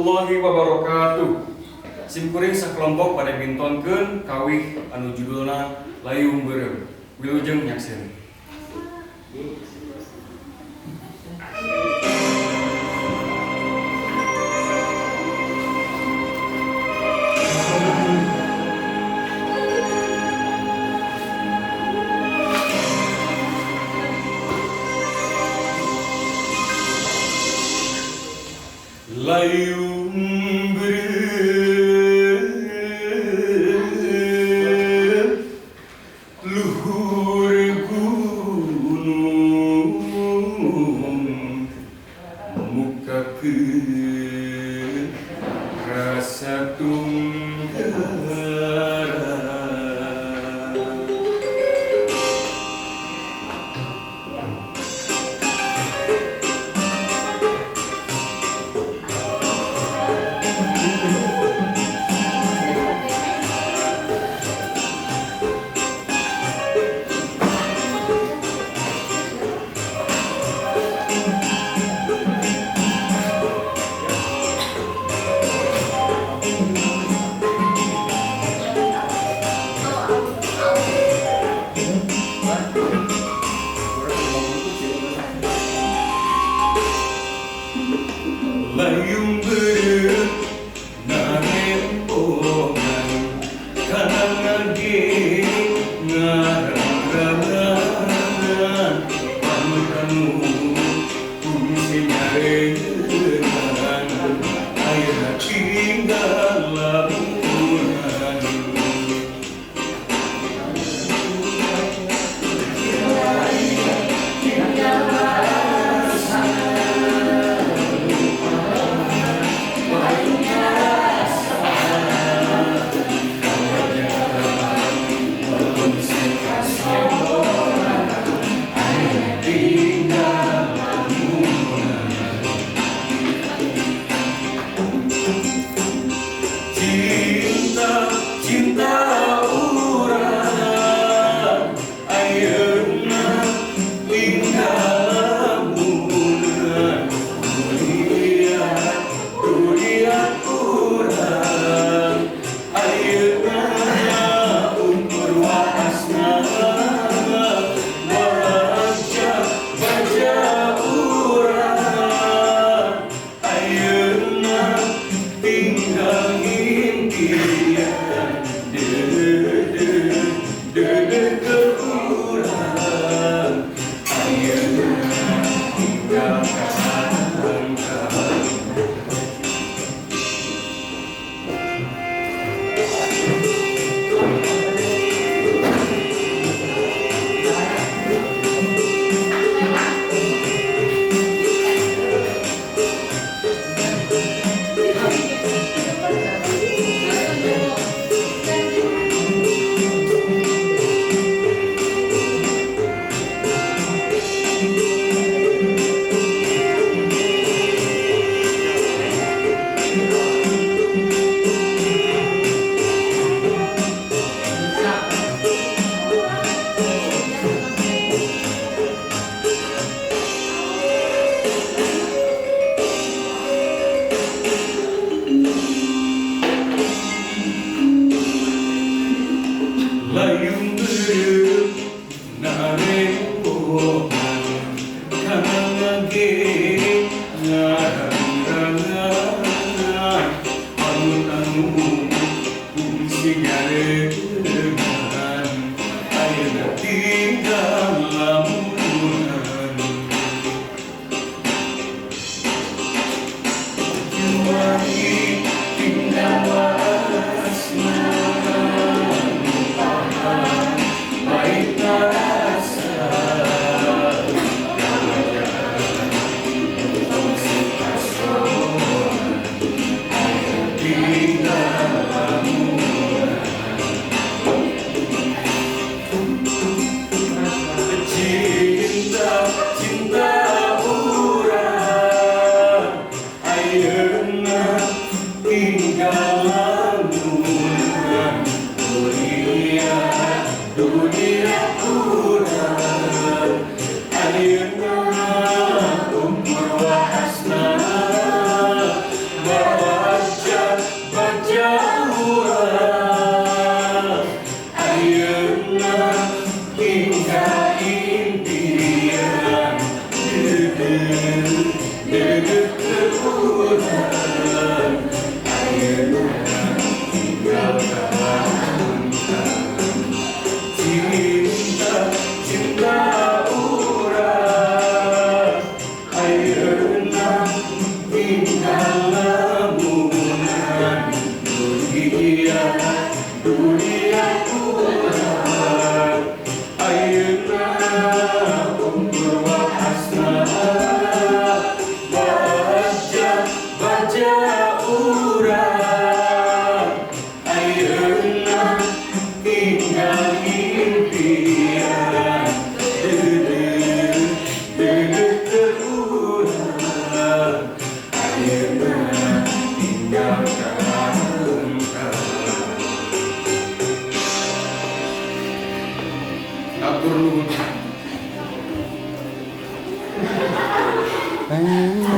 warahmatullahi wabarakatuh. Simkuring sakelompok pada bintonkeun kawih anu judulna Layung Beureum. Wilujeng nyaksieun. Layung beureum luhur gunung mukakeun rasa tunggara. Layung beureum narembongan kanangan ge ngarangan pamukanu kungsi nyareungan ayeuna tinggal labuhan. Di dedek terurang ayeuna tinggal kaangkan cinta cinta urang ayeuna tinggal lamunan dunia dunia urang ayeuna umur wahasna baca baca urang ayeuna tinggal impian dedek dedek terurang ayeuna tinggal kaangkan atur nuhun. Ayeuna